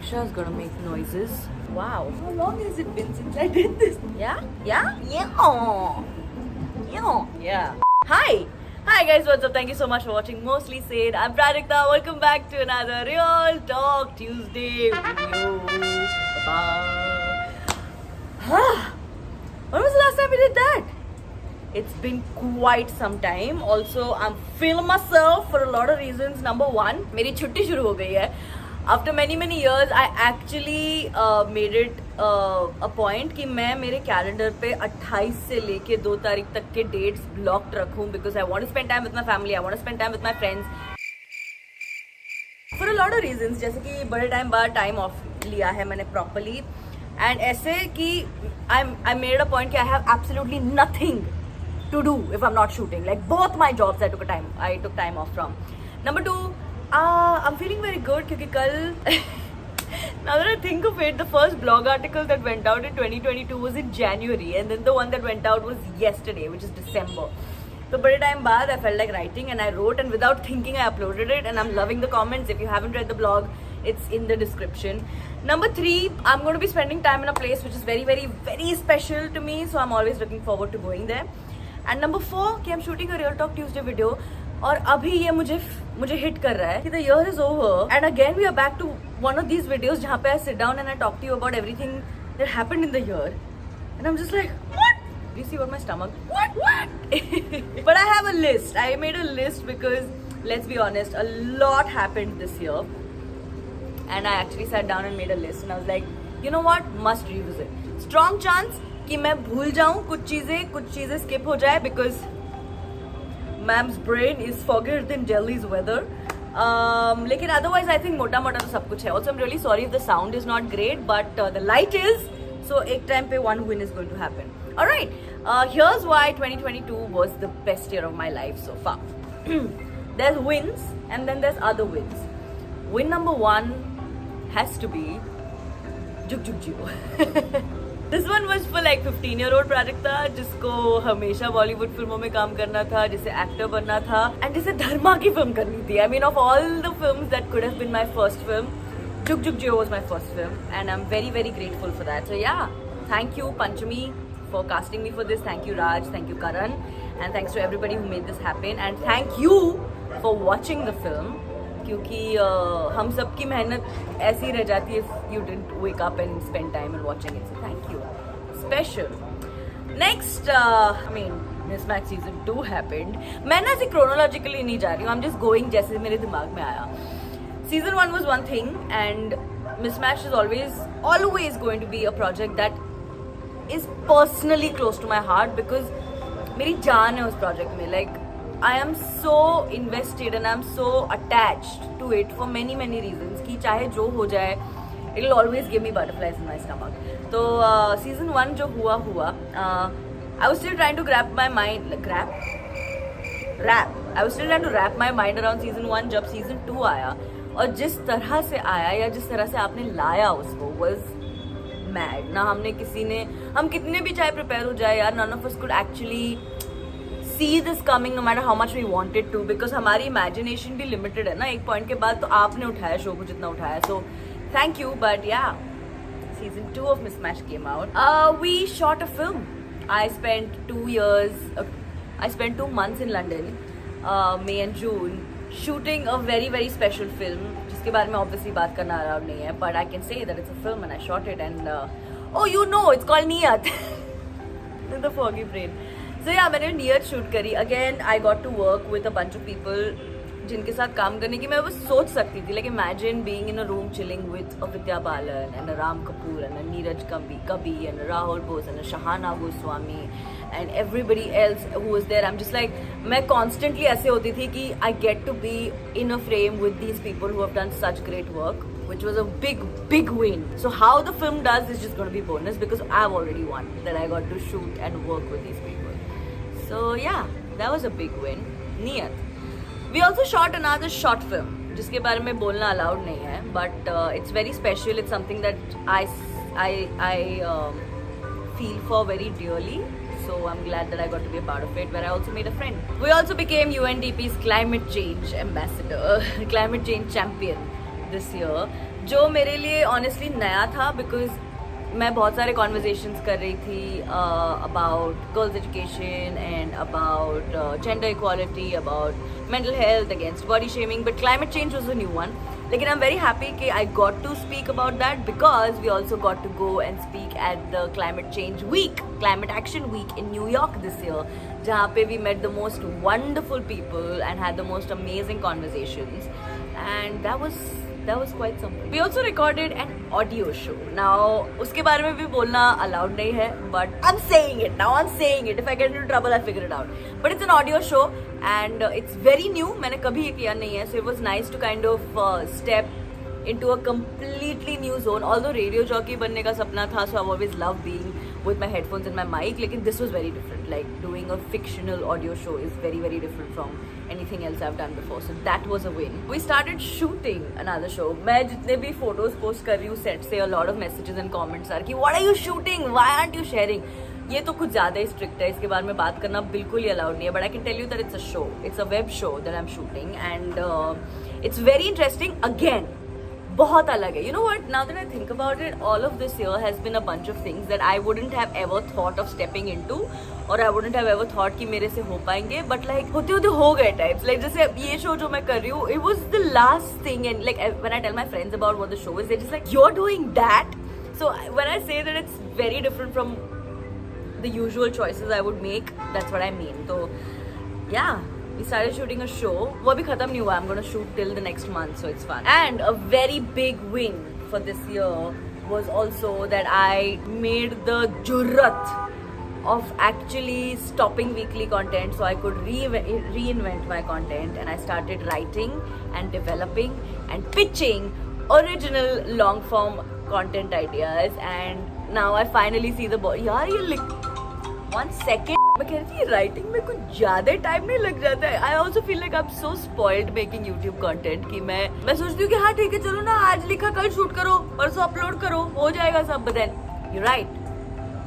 Diksha's gonna make noises. Wow. How long has it been since I did this? Yeah? Yeah? Yeah. Yeah. Hi! Hi guys, what's up? Thank you so much for watching Mostly Said. I'm Prajakta. Welcome back to another Real Talk Tuesday video. When was the last time we did that? It's been quite some time. Also, I'm feeling myself for a lot of reasons. Number one, मेरी छुट्टी शुरू हो गई है. After many years, I actually made it a point कि मैं मेरे calendar पे 28 से लेके 2 तारीख तक के डेट्स ब्लॉक्ड रखूं because I want to spend time with my family, I want to spend time with my friends. For a lot of reasons, जैसे कि बड़े टाइम बाद टाइम ऑफ लिया है मैंने properly and ऐसे कि I made a point कि I have absolutely nothing to do if I'm not shooting. Like both my jobs I took time off from. Number two, I'm feeling very good क्योंकि कल now that I think of it, the first blog article that went out in 2022 was in January and then the one that went out was yesterday, which is December. So बड़े time बाद I felt like writing and I wrote and without thinking I uploaded it and I'm loving the comments. If you haven't read the blog, it's in the description. Number three, I'm going to be spending time in a place which is very special to me, so I'm always looking forward to going there. And number four, कि I'm shooting a Real Talk Tuesday video और अभी ये मुझे hit कर रहा है कि the year is over and again we are back to one of these videos जहाँ पे I sit down and I talk to you about everything that happened in the year and I'm just like what? Do you see what my stomach? What? But I have a list. I made a list because let's be honest, a lot happened this year and I actually sat down and made a list and I was like, you know what? Must revisit. Strong chance कि मैं भूल जाऊँ कुछ चीजें skip हो जाए because Ma'am's brain is foggier than Delhi's weather. लेकिन otherwise I think मोटा तो सब कुछ है. Also I'm really sorry if the sound is not great, but the light is. So एक time पे one win is going to happen. Alright, here's why 2022 was the best year of my life so far. There's wins and then there's other wins. Win number one has to be Jug Jug Jio. This one was for like 15-year-old Prajakta जिसको हमेशा बॉलीवुड फिल्मों में काम करना था, जिसे actor बनना था and जिसे धर्मा की फिल्म करनी थी. I mean of all the films that could have been my first film, Jug Jug Jio was my first film and I'm very grateful for that. So yeah, thank you Panchami for casting me for this. Thank you Raj, thank you Karan and thanks to everybody who made this happen and thank you for watching the film. क्योंकि हम सब की मेहनत ऐसी रह जाती है if you didn't wake up and spend time and watching it. So thank you. Special. Next, I mean, Mismatch season 2 happened. मैं ना ऐसे chronologically नहीं जा रही हूँ. I'm just going जैसे मेरे दिमाग में आया. Season 1 was one thing and Mismatch is always going to be a project that is personally close to my heart because मेरी जान है उस project में. Like I am so invested and I am so attached to it for many reasons कि चाहे जो हो जाए it will always give me butterflies in my stomach. तो season 1 जो हुआ I was still trying to wrap my mind around season 1 जब season 2 आया और जिस तरह से आया या जिस तरह से आपने लाया उसको was mad. ना हम कितने भी चाहे prepare हो जाए यार, none of us could actually see this coming no matter how much we wanted to because हमारी imagination भी limited है ना एक point के बाद. तो आपने उठाया शो को जितना उठाया, so thank you. But yeah, season 2 of Mismatch came out. We shot a film. I spent 2 months in London, May and June, shooting a very special film जिसके बारे में obviously बात करना allowed नहीं है, but I can say that it's a film and I shot it and oh you know it's called Niyat. The foggy brain. So yeah, मैंने नियत shoot करी. Again, I got to work with a bunch of people जिनके साथ काम करने की मैं बस सोच सकती थी. Like imagine being in a room chilling with a Vidya Balan and a Ram Kapoor and a Neeraj Kabi and a Rahul Bose and a Shahana Goswami and everybody else who was there. I'm just like मैं constantly ऐसे होती थी कि I get to be in a frame with these people who have done such great work, which was a big win. So how the film does is just going to be bonus because I've already won that I got to shoot and work with these people. So yeah, that was a big win. Niyat. We also shot another short film जिसके बारे में बोलना allowed नहीं है, but it's very special. It's something that I feel for very dearly. So I'm glad that I got to be a part of it, where I also made a friend. We also became UNDP's climate change ambassador, climate change champion this year. जो मेरे लिए honestly नया था, because मैं बहुत सारे conversations कर रही थी about girls education and about gender equality, about mental health, against body shaming, but climate change was a new one. लेकिन आई एम वेरी हैप्पी कि I got to speak about that because we also got to go and speak at the climate change week, climate action week in New York this year, जहाँ पे we met the most wonderful people and had the most amazing conversations, and that was quite something. We also recorded an audio show. Now उसके बारे में भी बोलना allowed नहीं है, but I'm saying it now. I'm saying it. If I get into trouble, I'll figure it out. But it's an audio show and it's very new. मैंने कभी ये किया नहीं है, so it was nice to kind of step into a completely new zone. Although radio jockey बनने का सपना था, so I've always loved being with my headphones and my mic. लेकिन this was very different. Like doing a fictional audio show is very very different from anything else I've done before. So that was a win. We started shooting another show. मैं जितने भी photos post कर रही हूँ set से, a lot of messages and comments are कि what are you shooting? Why aren't you sharing? ये तो कुछ ज़्यादा ही स्ट्रिक्ट है, इसके बारे में बात करना बिल्कुल ही अलाउड नहीं है. But I can tell you that it's a show, it's a web show that I am shooting and it's very interesting. Again बहुत अलग है. You know what, now that I think about it, all of this year has been a bunch of things that I wouldn't have ever thought of stepping into, और I wouldn't have ever thought कि मेरे से हो पाएंगे, but like होते होते हो गए टाइप्स. लाइक जैसे ये शो जो मैं कर रही हूँ, it was the last thing, and like when I tell my friends about what the show is, they just like you are doing that. So when I say that it's very different from the usual choices I would make, that's what I mean. So yeah, we started shooting a show. वो अभी खत्म नहीं हुआ. I'm gonna shoot till the next month, so it's fun. And a very big win for this year was also that I made the jurrat of actually stopping weekly content, so I could reinvent my content, and I started writing and developing and pitching original long form content ideas, and now I finally see the यार ये लिख 1 second, मैं कह रही थी writing में कुछ ज्यादा टाइम नहीं लग जाता है. I also feel like I am so spoiled making YouTube content कि मैं सोचती हूँ कि हाँ ठीक है चलो ना, आज लिखा कल शूट करो, परसों अपलोड करो, हो जाएगा सब. But then you write,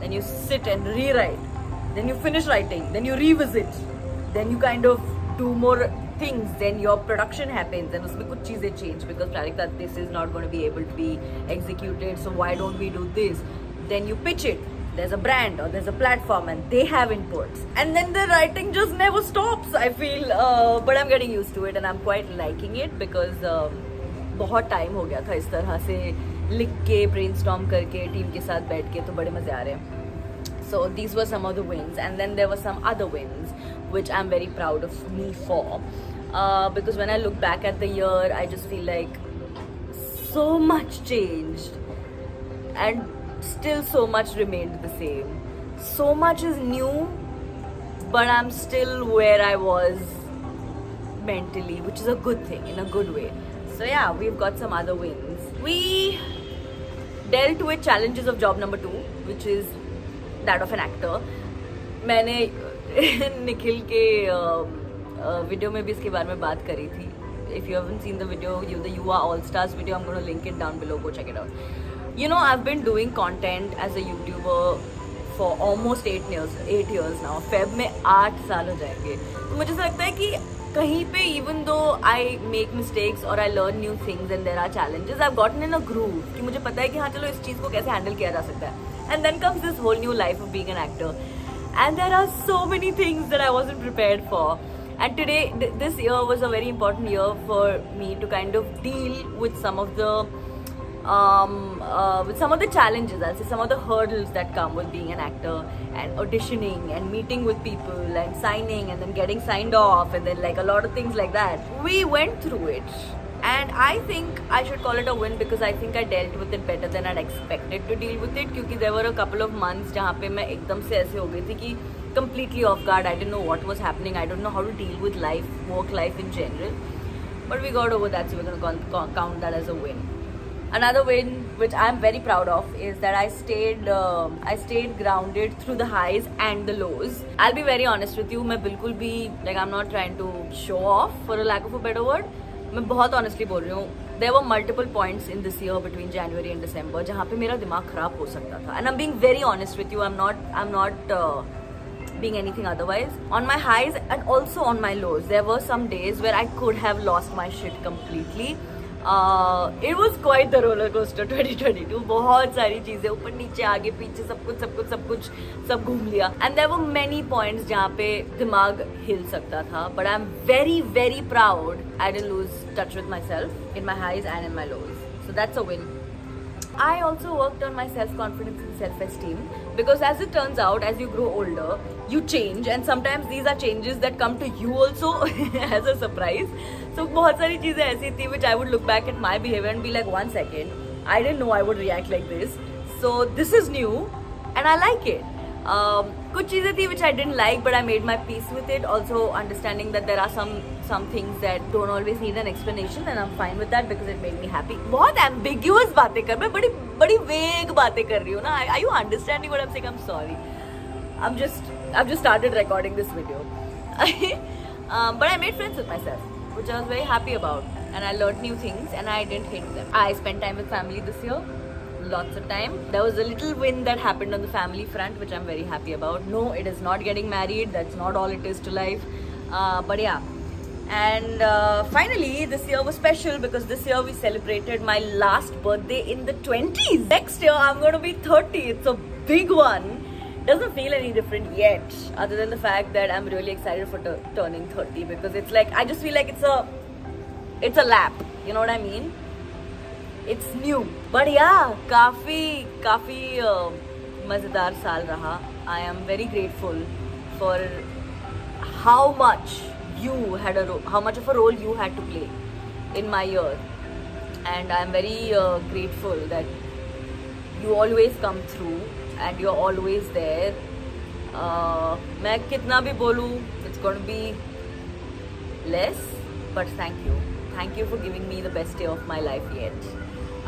then you sit and rewrite, then you finish writing, then you revisit, then you kind of do more things, then your production happens and उसमें कुछ चीजें change because Pralikta, this is not going to be able to be executed, so why don't we do this? Then you pitch it, there's a brand or there's a platform and they have inputs, and then the writing just never stops, I feel. But I'm getting used to it and I'm quite liking it because बहुत time हो गया था इस तरह से लिख के brainstorm करके टीम के साथ बैठ के, तो बड़े मजे आ रहे हैं. So these were some of the wins, and then there were some other wins which I'm very proud of me for, because when I look back at the year, I just feel like so much changed and still so much remained the same. So much is new, but I'm still where I was mentally, which is a good thing in a good way. So yeah, we've got some other wins. We dealt with challenges of job number 2, which is that of an actor. मैंने निखिल के video में भी इसके बारे में बात करी थी. If you haven't seen the video, the You Are All Stars video, I'm going to link it down below. Go check it out. You know, I've been doing content as a YouTuber for almost 8 years now. Feb में 8 साल हो जाएंगे. तो मुझे ऐसा लगता है कि कहीं पे even though I make mistakes or I learn new things and there are challenges, I've gotten in a groove कि मुझे पता है कि हाँ चलो इस चीज़ को कैसे हैंडल किया जा सकता है. And then comes this whole new life of being an actor, and there are so many things that I wasn't prepared for. And today, this year was a very important year for me to kind of deal with some of the challenges, I'll say some of the hurdles that come with being an actor and auditioning and meeting with people and signing and then getting signed off and then like a lot of things like that. We went through it. And I think I should call it a win because I think I dealt with it better than I'd expected to deal with it. क्योंकि there were a couple of months जहाँ पे मैं एकदम से ऐसे हो गई थी कि completely off guard. I didn't know what was happening. I don't know how to deal with life, work life in general. But we got over that, so we're going to count that as a win. Another win which I'm very proud of is that I stayed grounded through the highs and the lows. I'll be very honest with you. मैं बिल्कुल भी like I'm not trying to show off for a lack of a better word. मैं बहुत honestly बोल रही हूँ. There were multiple points in this year between January and December जहाँ पे मेरा दिमाग खराब हो सकता था. And I'm being very honest with you. I'm not being anything otherwise. On my highs and also on my lows, there were some days where I could have lost my shit completely. It was quite the roller coaster 2022. बहुत सारी चीजें ऊपर नीचे आगे पीछे सब घूम लिया. And there were many points जहाँ पे दिमाग हिल सकता था. But I'm very very proud I didn't lose touch with myself in my highs and in my lows. So that's a win. I also worked on my self-confidence and self-esteem because as it turns out, as you grow older, you change and sometimes these are changes that come to you also as a surprise. So बहुत सारी चीजें ऐसी थी which I would look back at my behavior and be like, 1 second, I didn't know I would react like this. So this is new and I like it. कुछ चीजें थी which I didn't like but I made my peace with it. Also understanding that there are some things that don't always need an explanation and I'm fine with that because it made me happy. बहुत ambiguous बातें कर मैं बड़ी vague बातें कर रही हूँ ना. Are you understanding what I'm saying? I'm sorry. I've just started recording this video. But I made friends with myself, which I was very happy about, and I learned new things and I didn't hate them. I spent time with family this year. Lots of time. There was a little win that happened on the family front, which I'm very happy about. No, it is not getting married. That's not all it is to life. But yeah. And finally, this year was special because this year we celebrated my last birthday in the 20s. Next year, I'm going to be 30. It's a big one. Doesn't feel any different yet, other than the fact that I'm really excited for turning 30 because it's like, I just feel like it's a lap. You know what I mean? It's new. But yeah, काफी मजेदार साल रहा. I am very grateful for how much of a role you had to play in my year, and I'm very grateful that you always come through and you're always there. मैं कितना भी बोलूँ, it's going to be less, but thank you for giving me the best day of my life yet.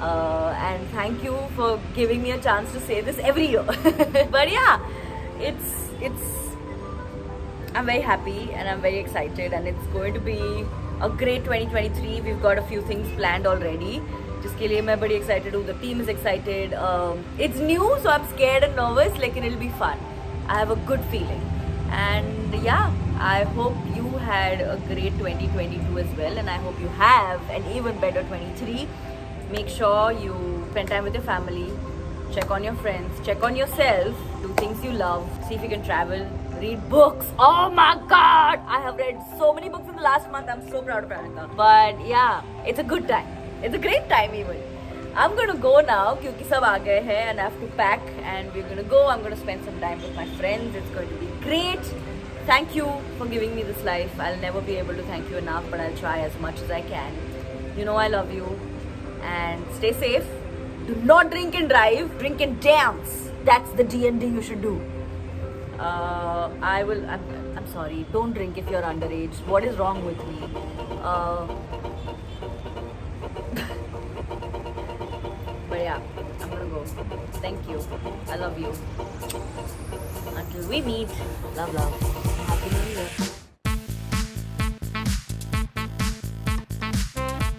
And thank you for giving me a chance to say this every year. But yeah, I'm very happy and I'm very excited and it's going to be a great 2023. We've got a few things planned already, जिसके लिए मैं बड़ी excited हूँ. The team is excited. It's new, so I'm scared and nervous, लेकिन it'll be fun. I have a good feeling. And yeah, I hope you had a great 2022 as well, and I hope you have an even better 23. Make sure you spend time with your family, check on your friends, check on yourself, do things you love, see if you can travel, read books. Oh my god! I have read so many books in the last month. I'm so proud of Pranita. But yeah, it's a good time. It's a great time even. I'm gonna go now क्योंकि सब आ गए हैं and I have to pack and we're gonna go. I'm gonna spend some time with my friends. It's going to be great. Thank you for giving me this life. I'll never be able to thank you enough, but I'll try as much as I can. You know I love you. And stay safe. Do not drink and drive. Drink and dance. That's the D&D you should do. I'm sorry. Don't drink if you're underage. What is wrong with me? But yeah, I'm gonna go. Thank you. I love you. Until we meet. Love. Happy New Year.